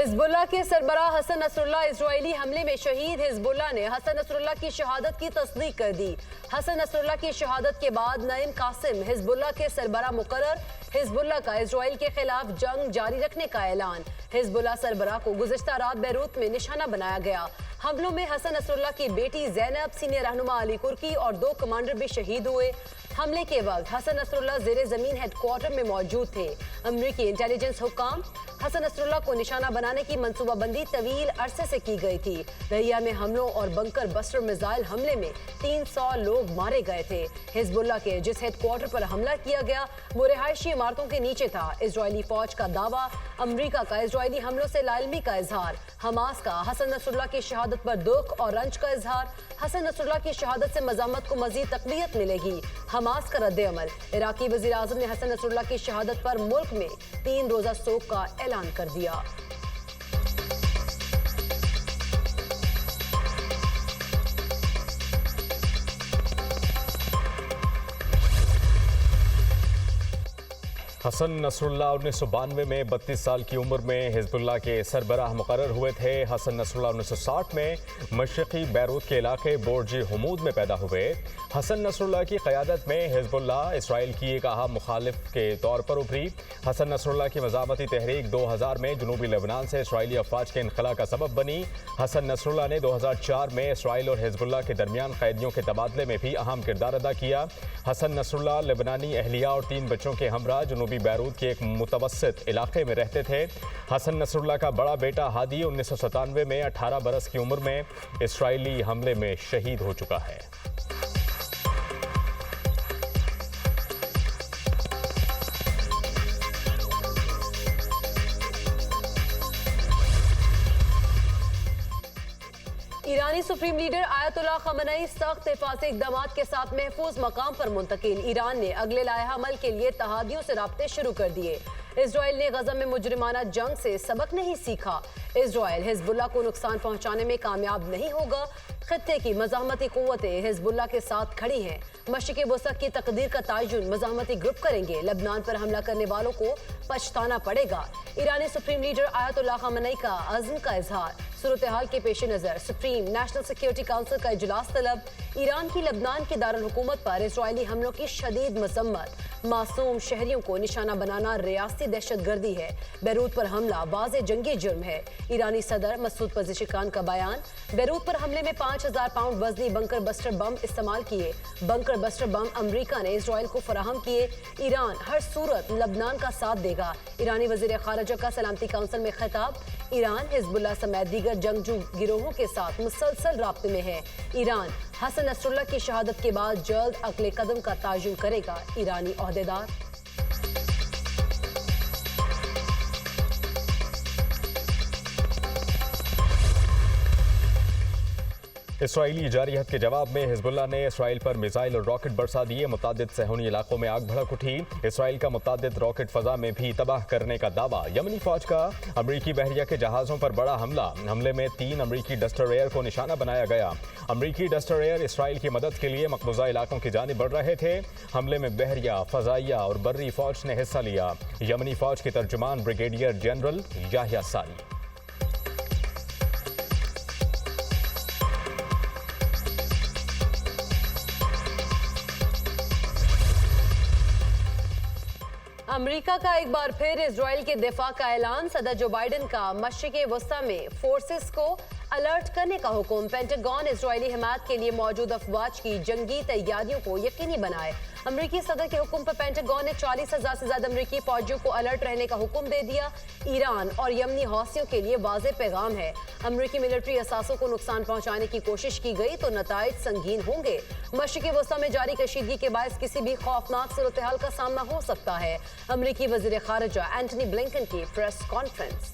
Hezbollah के सरबराह Hasan Nasrallah Israeli हमले में शहीद। हिजबुल्लाह ने हसन नसरुल्लाह की शहादत की तस्दीक कर दी। हसन नसरुल्लाह की शहादत के बाद नईम कासिम हिजबुल्लाह के सरबराह मुकर्रर। हिजबुल्लाह का इजराइल के खिलाफ जंग जारी रखने का ऐलान। हिजबुल्लाह सरबराह को गुज़िश्ता रात बैरूत में निशाना बनाया गया। हमलों में हसन नसरुल्लाह की बेटी ज़ैनब, सीनियर रहनुमा अली कुर्की और 2 कमांडर भी शहीद हुए। हमले के वक्त हसन नसरुल्लाह ज़ेरे ज़मीन हेडक्वार्टर में मौजूद थे। अमरीकी इंटेलिजेंस हुक्काम हसन नसरुल्लाह को निशाना बनाने की मंसूबाबंदी तवील अरसे से की गई थी। दहिया में हमलों और बंकर बस्टर मिसाइल हमले में 300 लोग मारे गए थे। हिजबुल्लाह के जिस हेडक्वार्टर पर हमला किया गया वो रिहायशी इमारतों के नीचे था। इजरायली फौज का दावा, अमरीका का इजरायली हमलों से लाइलमी का इजहार। हमास का हसन नसरुल्लाह की शहादत पर दुख और रंज का इजहार। हसन नसरुल्लाह की शहादत से मज़ामत को मजीद तक़वियत मिलेगी। हमास का रद्द अमल। इराकी वज़ीर आज़म ने हसन नसरुल्लाह की शहादत पर मुल्क में 3 रोज़ा शोक का ऐलान कर दिया। हसन नसरुल्लाह 1992 में 32 साल की उम्र में हिजबुल्लाह के सरबराह मुकर्रर हुए थे। हसन नसरुल्लाह 1960 में मशरक़ी बैरूत के इलाके बोर्जी हमूद में पैदा हुए। हसन नसरुल्लाह की क़यादत में हिजबुल्लाह इसराइल की एक अहम मुखालिफ के तौर पर उभरी। हसन नसरुल्लाह की मज़ामती तहरीक 2000 में जनूबी लेबनान से इसराइली अफवाज के इनखला का सबब बनी। हसन नसरुल्लाह ने 2004 में इसराइल और हिजबुल्लाह के दरमियान कैदियों के तबादले में भी अहम किरदार अदा किया। हसन नसरुल्लाह लेबनानी अहलिया और 3 बच्चों के हमरा जनूबी बैरूत के एक मुतवस्सित इलाके में रहते थे। हसन नसरुल्लाह का बड़ा बेटा हादी 1997 में 18 बरस की उम्र में इसराइली हमले में शहीद हो चुका है। ईरानी सुप्रीम लीडर आयतुल्लाह खamenei सख्त हिफाजती इक़दामात के साथ महफूज मकाम पर मुंतकिल। ईरान ने अगले लाइहा अमल के लिए तहादियों से राब्ते शुरू कर दिए। इजराइल ने गज़ा में मुजरिमाना जंग से सबक नहीं सीखा। इजराइल हिजबुल्लाह को नुकसान पहुंचाने में कामयाब नहीं होगा। खित्ते की मज़ाहमती क़ुव्वतें हिजबुल्लाह के साथ खड़ी हैं। मशरिक़ वसत की तकदीर का तयन मज़ाहमती ग्रुप करेंगे। लेबनान पर हमला करने वालों को पछताना पड़ेगा। ईरानी सुप्रीम लीडर आयतुल्लाह खamenei का अज़्म का इजहार। सूरत हाल के पेश नज़र सुप्रीम नेशनल सिक्योरिटी काउंसिल का इजलास तलब। ईरान की लेबनान की दारुल हुकूमत पर इसराइली हमलों की शदीद मज़म्मत। मासूम शहरियों को निशाना बनाना रियासती दहशतगर्दी है। बैरूत पर हमला वाज़े जंगी जुर्म है। ईरानी सदर मसूद पज़ेशिकान का बयान। बैरूत पर हमले में 5000 पाउंड वजनी बंकर बस्टर बम इस्तेमाल किए। बंकर बस्टर बम अमरीका ने इसराइल को फराहम किए। ईरान हर सूरत लेबनान का साथ देगा। ईरानी वज़ीर ख़ारिजा का सलामती काउंसिल में खिताब। ईरान हिजबुल्लाह समेत दीगर जंगजू गिरोहों के साथ मुसलसल राब्ते में है। ईरान हसन नसरुल्लाह की शहादत के बाद जल्द अगले कदम का तयन करेगा। ईरानी ओहदेदार। इसराइली जारियत के जवाब में हिजबुल्लाह ने इसराइल पर मिसाइल और रॉकेट बरसा दिए। मुतादिद सहूनी इलाकों में आग भड़क उठी। इसराइल का मुतादिद रॉकेट फजा में भी तबाह करने का दावा। यमनी फौज का अमरीकी बहरिया के जहाज़ों पर बड़ा हमला। हमले में 3 अमरीकी डस्टर एयर को निशाना बनाया गया। अमरीकी डस्टर एयर इसराइल की मदद के लिए मकबूजा इलाकों की जानिब बढ़ रहे थे। हमले में बहरिया, फजाइया और बर्री फौज ने हिस्सा लिया। यमनी फौज के तर्जुमान ब्रिगेडियर जनरल याहिया सारी। अमेरिका का एक बार फिर इजराइल के दिफा का ऐलान। सदर जो बाइडन का मशरिक़ वस्ता में फोर्सेस को अलर्ट करने का हुक्म। पेंटागन इजरायली हिमायत के लिए मौजूद अफवाज की जंगी तैयारियों को यकीनी बनाए। अमरीकी सदर के हुक्म पर पेंटागन ने 40,000 से ज्यादा अमरीकी फौजियों को अलर्ट रहने का हुक्म दे दिया। ईरान और यमनी हौसियों के लिए वाज़ेह पैगाम है। अमरीकी मिलिट्री असासों को नुकसान पहुंचाने की कोशिश की गई तो नताइज संगीन होंगे। मशरिक़ वस्ता में जारी कशीदगी के बायस किसी भी खौफनाक सूरत हाल का सामना हो सकता है। अमरीकी वज़ीर ख़ारिजा एंटनी ब्लिंकन की प्रेस कॉन्फ्रेंस।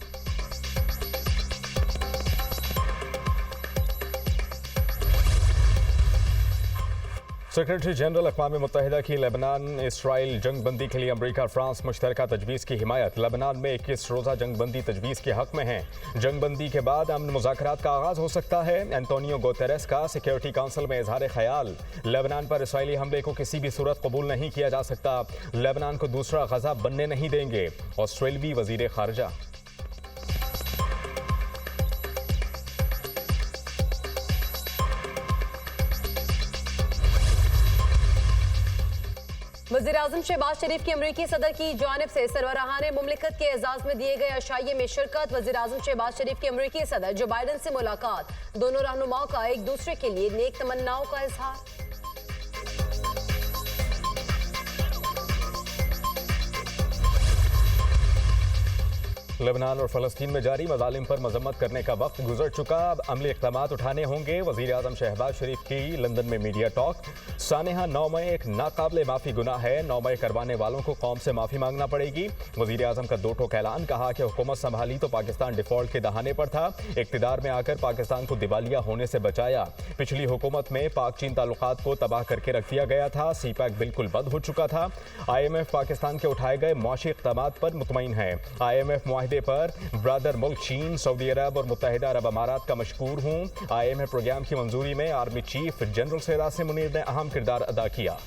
सेक्रेटरी जनरल अक़वाम मुत्तहिदा की लेबनान इसराइल जंग बंदी के लिए अमरीका फ्रांस मुश्तरका तजवीज़ की हिमायत। लेबनान में 21 रोज़ा जंग बंदी तजवीज़ के हक़ में है। जंग बंदी के बाद अमन मुज़ाकरात का आगाज़ हो सकता है। एंटोनियो गुतेरेस का सिक्योरिटी काउंसिल में इज़हार ख्याल। लेबनान पर इसराइली हमले को किसी भी सूरत कबूल नहीं किया जा सकता। लेबनान को दूसरा गज़ा बनने नहीं देंगे। ऑस्ट्रेलियाई वज़ीर ख़ारिजा। वज़ीर-ए-आज़म शहबाज शरीफ की अमरीकी सदर की जानिब से सरबराहाने मुमलिकत के एजाज में दिए गए अशाइये में शिरकत। वज़ीर-ए-आज़म शहबाज शरीफ की अमरीकी सदर जो बाइडन से मुलाकात। दोनों रहनुमाओं का एक दूसरे के लिए नेक तमन्नाओं का इजहार। लेबनान और फ़लस्तीन में जारी मज़ालिम पर मजम्मत करने का वक्त गुजर चुका, अब अमली इक़दामात उठाने होंगे। वज़ीर-ए-आज़म शहबाज शरीफ की लंदन में मीडिया टॉक। सानेहा 9 मई एक नाकाबिले माफ़ी गुनाह है, 9 मई करवाने वालों को कौम से माफ़ी मांगना पड़ेगी। वज़ीर-ए-आज़म का दो टोक ऐलान, कहा कि हुकूमत संभाली तो पाकिस्तान डिफ़ॉल्ट के दहाने पर था, इक़्तिदार में आकर पाकिस्तान को दिवालिया होने से बचाया। पिछली हुकूमत में पाक चीन ताल्लुकात को तबाह करके रख दिया गया था, CPEC बिल्कुल बंद हो चुका था। IMF पाकिस्तान के उठाए गए मुआशी इक़दामात पर मुतमईन है। IMF मुआहिदे पर ब्रदर मुल्क चीन, सऊदी अरब और मुत्तहिदा अरब अमारात का मशकूर हूँ। IMF प्रोग्राम की मंजूरी में army chief general Siraj Munir ने अहम किरदार अदा किया।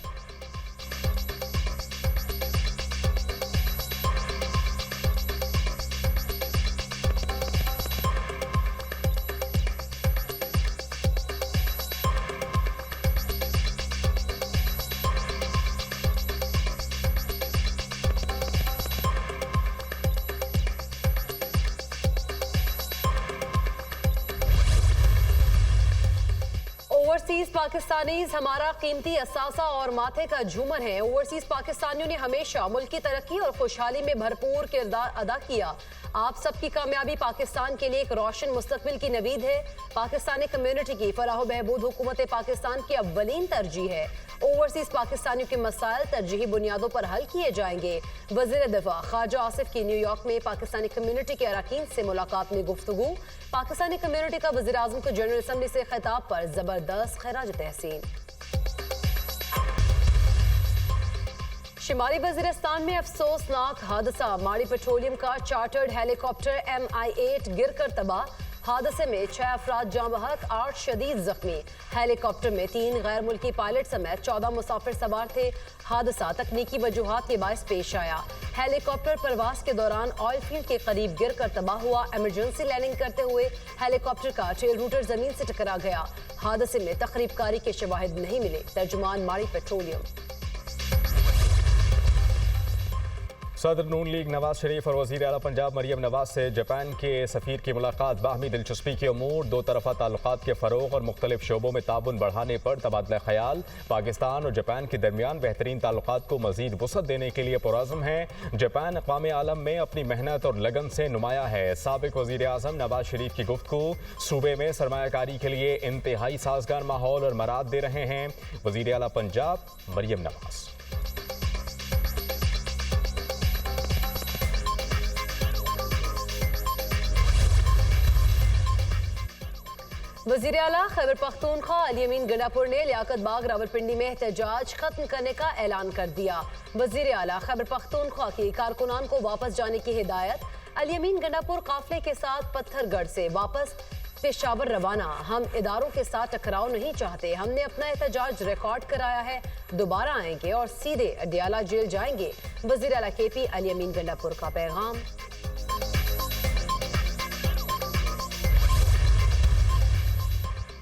ओवरसीज पाकिस्तानीज हमारा कीमती असासा और माथे का झूमर है। ओवरसीज पाकिस्तानियों ने हमेशा मुल्क की तरक्की और खुशहाली में भरपूर किरदार अदा किया। आप सबकी कामयाबी पाकिस्तान के लिए एक रोशन मुस्तकबिल की नवीद है। पाकिस्तानी कम्युनिटी की फलाह बहबूद हुकूमत पाकिस्तान की अव्वलीन तरजीह है। ओवरसीज पाकिस्तानियों के मसाइल तरजीही बुनियादों पर हल किए जाएंगे। वज़ीर दिफा ख्वाजा आसिफ की न्यूयॉर्क में पाकिस्तानी कम्युनिटी के अरकान से मुलाकात में गुफ्तगू। पाकिस्तानी कम्युनिटी का वज़ीर आज़म को जनरल असम्बली से खिताब पर जबरदस्त खैराज तहसीन। शिमाली वज़ीरिस्तान में अफसोसनाक हादसा, माड़ी पेट्रोलियम का चार्टर्ड हेलीकॉप्टर MI-8 गिरकर तबाह। हादसे में 6 अफराद जाँ बहक, 8 शदीद जख्मी। हेलीकॉप्टर में 3 गैर मुल्की पायलट समेत 14 मुसाफिर सवार थे। हादसा तकनीकी वजूहात के बायस पेश आया। हेलीकॉप्टर परवास के दौरान ऑयल फील्ड के करीब गिर कर तबाह हुआ। इमरजेंसी लैंडिंग करते हुए हेलीकॉप्टर का टेल रूटर जमीन से टकरा गया। हादसे में तकरीबकारी के शवाहिद नहीं मिले। तर्जुमान माड़ी पेट्रोलियम। सदर नून लीग नवाज शरीफ और वज़ीर आला पंजाब मरियम नवाज से जापान के सफ़ीर की मुलाकात। बाहमी दिलचस्पी के अमूर, दो तरफ़ा ताल्लुकात के फ़रोग़ और मुख्तलिफ शोबों में ताउन बढ़ाने पर तबादला ख्याल। पाकिस्तान और जापान के दरमियान बेहतरीन ताल्लुकात को मज़ीद वुसअत देने के लिए पुरअज़्म है। जापान अक़वाम आलम में अपनी मेहनत और लगन से नुमाया है। साबिक़ वज़ीर आज़म नवाज शरीफ की गुफ्तगू, सूबे में सरमायाकारी के लिए इंतहाई साज़गार माहौल और मराद दे रहे हैं। वज़ीर आला पंजाब मरियम नवाज। वज़ीर आला खैबर पख्तूनख्वा अली अमीन गंडापुर ने लियाकत बाग रावलपिंडी में एहतजाज खत्म करने का ऐलान कर दिया। वज़ीर आला खैबर पख्तूनख्वा की कारकुनान को वापस जाने की हिदायत। अली अमीन गंडापुर काफिले के साथ पत्थरगढ़ से वापस पेशावर रवाना। हम इदारों के साथ टकराव नहीं चाहते। हमने अपना एहतजाज रिकॉर्ड कराया है, दोबारा आएंगे और सीधे अडियाला जेल जाएंगे। वज़ीर आला KP अली अमीन गंडापुर का पैगाम।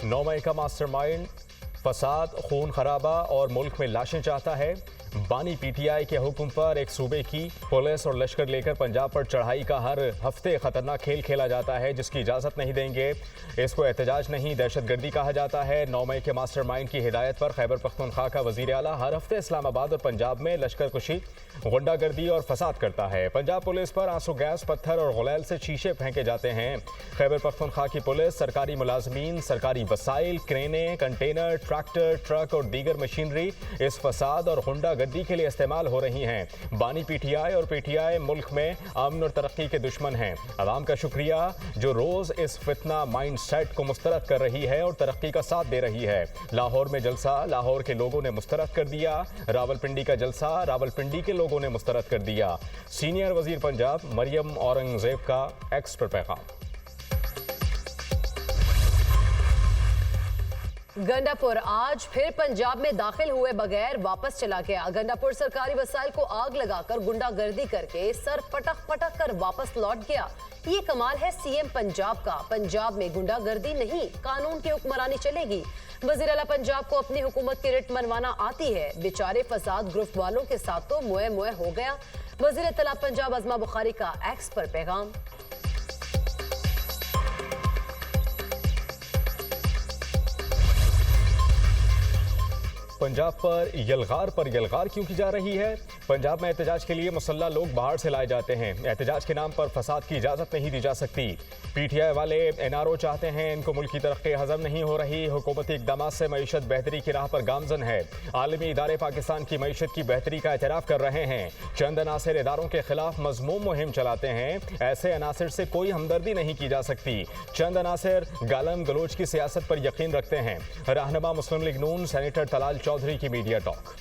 9 मई का मास्टरमाइंड फसाद, खून खराबा और मुल्क में लाशें चाहता है। बानी PTI के हुक्म पर एक सूबे की पुलिस और लश्कर लेकर पंजाब पर चढ़ाई का हर हफ्ते खतरनाक खेल खेला जाता है, जिसकी इजाज़त नहीं देंगे। इसको एहतजाज नहीं दहशतगर्दी कहा जाता है। 9 मई के मास्टरमाइंड की हिदायत पर खैबर पख्तूनख्वा का वज़ीर आला हर हफ्ते इस्लामाबाद और पंजाब में लश्कर कुशी, गुंडागर्दी और फसाद करता है। पंजाब पुलिस पर आंसू गैस, पत्थर और गुलैल से शीशे फेंके जाते हैं। खैबर पख्तूनख्वा की पुलिस सरकारी मुलाजमीन, सरकारी वसाइल, क्रेनें, कंटेनर, ट्रैक्टर, ट्रक और दीगर मशीनरी इस फसाद और गुंडागर्दी के लिए इस्तेमाल हो रही हैं। बानी PTI और PTI मुल्क में अमन और तरक्की के दुश्मन हैं। अवाम का शुक्रिया जो रोज इस फितना माइंड सेट को मुस्तरद कर रही है और तरक्की का साथ दे रही है। लाहौर में जलसा लाहौर के लोगों ने मुस्तरद कर दिया। रावलपिंडी का जलसा रावलपिंडी के लोगों ने मुस्तरद कर दिया। सीनियर वजीर पंजाब मरियम औरंगजेब का एक्स पर पैगाम। गंडापुर आज फिर पंजाब में दाखिल हुए बगैर वापस चला गया। गंडापुर सरकारी वसाइल को आग लगाकर गुंडागर्दी करके सर पटक पटक कर वापस लौट गया। ये कमाल है सीएम पंजाब का। पंजाब में गुंडागर्दी नहीं, कानून की हुक्मरानी चलेगी। वजीर आला पंजाब को अपनी हुकूमत की रिट मनवाना आती है। बेचारे फसाद ग्रुप वालों के साथ तो मुए मुए हो गया। वजीर इत्तला पंजाब अज़मा बुखारी का एक्स पर पैगाम। पंजाब पर यलगार क्यों की जा रही है? पंजाब में एहतजाज के लिए मुसल्ला लोग बाहर से लाए जाते हैं। एहतजाज के नाम पर फसाद की इजाजत नहीं दी जा सकती। पीटीआई वाले एनआरओ चाहते हैं, इनको मुल्क की तरक्की हजम नहीं हो रही। हुकूमती इकदाम से मईशत बेहतरी की राह पर गामजन है। आलमी इदारे पाकिस्तान की मईशत की बेहतरी का एतराफ़ कर रहे हैं। चंद अनासिर इदारों के खिलाफ मजमूम मुहिम चलाते हैं। ऐसे अनासिर से कोई हमदर्दी नहीं की जा सकती। चंद अनासिर गालम गलोच की सियासत पर यकीन रखते हैं। रहनुमा मुस्लिम लीग नून सेनेटर तलाल चौधरी की मीडिया टॉक।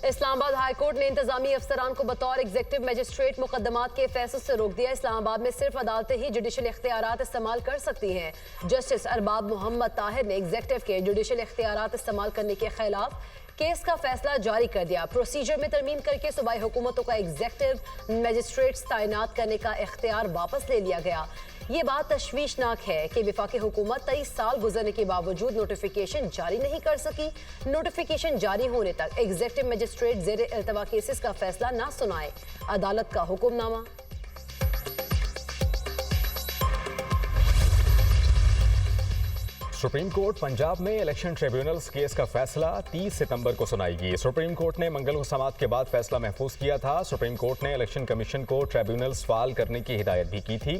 इस्लामाबाद हाईकोर्ट ने इंतजामी अफसरान को बतौर एग्जीक्यूटिव मजिस्ट्रेट मुकदमात के फैसलों से रोक दिया। इस्लामाबाद में सिर्फ अदालतें ही जुडिशल इख्तियारात इस्तेमाल कर सकती हैं। जस्टिस अरबाब मोहम्मद ताहिर ने एग्जीक्यूटिव के जुडिशल इख्तियारात इस्तेमाल करने के खिलाफ केस का फैसला जारी कर दिया। प्रोसीजर में तरमीम करके सूबाई हुकूमतों का एग्जीक्यूटिव मजिस्ट्रेट्स तैनात करने का इख्तियार वापस ले लिया गया। ये बात तशवीशनाक है कि वफाकी हुकूमत 23 साल गुजरने के बावजूद नोटिफिकेशन जारी नहीं कर सकी। नोटिफिकेशन जारी होने तक एग्जीक्यूटिव मजिस्ट्रेट ज़ेर इल्तवा केसेस का फैसला ना सुनाए। अदालत का हुक्मनामा। सुप्रीम कोर्ट पंजाब में इलेक्शन ट्रिब्यूनल्स केस का फैसला 30 सितंबर को सुनाएगी। सुप्रीम कोर्ट ने मंगल को समाअत के बाद फैसला महफूज किया था। सुप्रीम कोर्ट ने इलेक्शन कमीशन को ट्रिब्यूनल्स फाल करने की हिदायत भी की थी।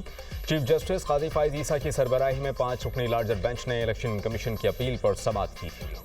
चीफ जस्टिस काजी फाइज ईसा की सरबराही में 5 रुकनी लार्जर बेंच ने इलेक्शन कमीशन की अपील पर समाअत की थी।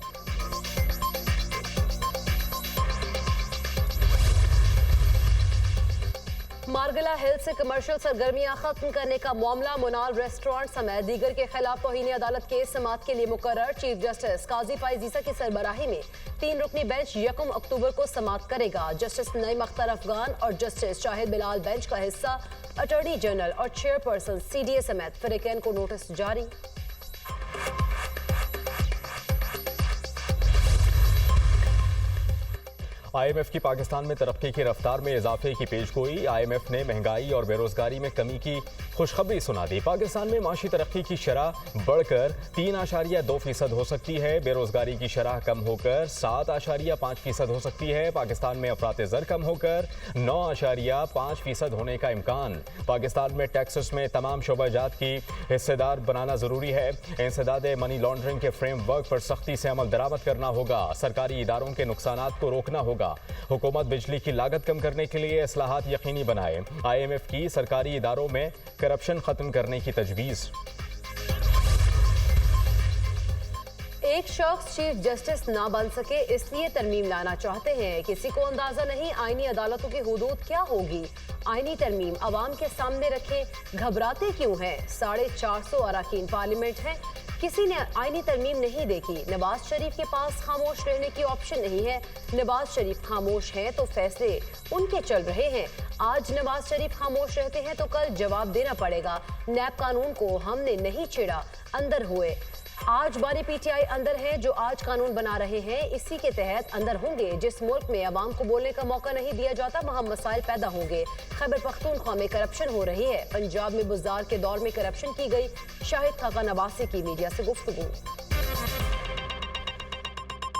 मारगला हिल से कमर्शियल सरगर्मियां खत्म करने का मामला मुनाल रेस्टोरेंट समेत दीगर के खिलाफ तौहीन अदालत केस समाअत के लिए मुकर्रर। चीफ जस्टिस काजी फाइज ईसा की सरबराही में 3 रुकनी बेंच 1 अक्टूबर को समाअत करेगा। जस्टिस नईम अख्तर अफगान और जस्टिस शाहिद बिलाल बेंच का हिस्सा अटॉर्नी जनरल और चेयरपर्सन सीडीए समेत फरीकैन को नोटिस जारी। IMF की पाकिस्तान में तरक्की की रफ्तार में इजाफे की पेशगोई। IMF ने महंगाई और बेरोजगारी में कमी की खुशखबरी सुना दी। पाकिस्तान में माशी तरक्की की शरह बढ़कर 3.2% हो सकती है। बेरोजगारी की शरह कम होकर 7.5% हो सकती है। पाकिस्तान में अफरात ज़र कम होकर 9.5% होने का इम्कान। पाकिस्तान में टैक्सेस में तमाम शोबाजात की हिस्सेदार बनाना ज़रूरी है। इंसदाद मनी लॉन्ड्रिंग के फ्रेमवर्क पर सख्ती से अमल दरामद करना होगा। सरकारी इदारों के नुकसानात को रोकना होगा। हुकूमत बिजली की लागत कम करने के लिए इस्लाहात यकीनी बनाए। IMF की सरकारी इदारों में करप्शन खत्म करने की तजवीज़। एक शख्स चीफ जस्टिस ना बन सके इसलिए तरमीम लाना चाहते हैं। किसी को अंदाजा नहीं आईनी अदालतों की हुदूद क्या होगी। आईनी तरमीम अवाम के सामने रखे, घबराते क्यों हैं? 450 अरकान पार्लियामेंट हैं, किसी ने आईनी तरमीम नहीं देखी। नवाज शरीफ के पास खामोश रहने की ऑप्शन नहीं है। नवाज शरीफ खामोश हैं तो फैसले उनके चल रहे हैं। आज नवाज शरीफ खामोश रहते हैं तो कल जवाब देना पड़ेगा। नैब कानून को हमने नहीं छेड़ा, अंदर हुए। आज बानी पीटीआई अंदर हैं जो आज कानून बना रहे हैं, इसी के तहत अंदर होंगे। जिस मुल्क में अवाम को बोलने का मौका नहीं दिया जाता वहाँ मसाइल पैदा होंगे। खैबर पख्तूनख्वा में करप्शन हो रही है। पंजाब में बुज़दार के दौर में करप्शन की गई। शाहिद खाका नवासी की मीडिया से गुफ्तगू।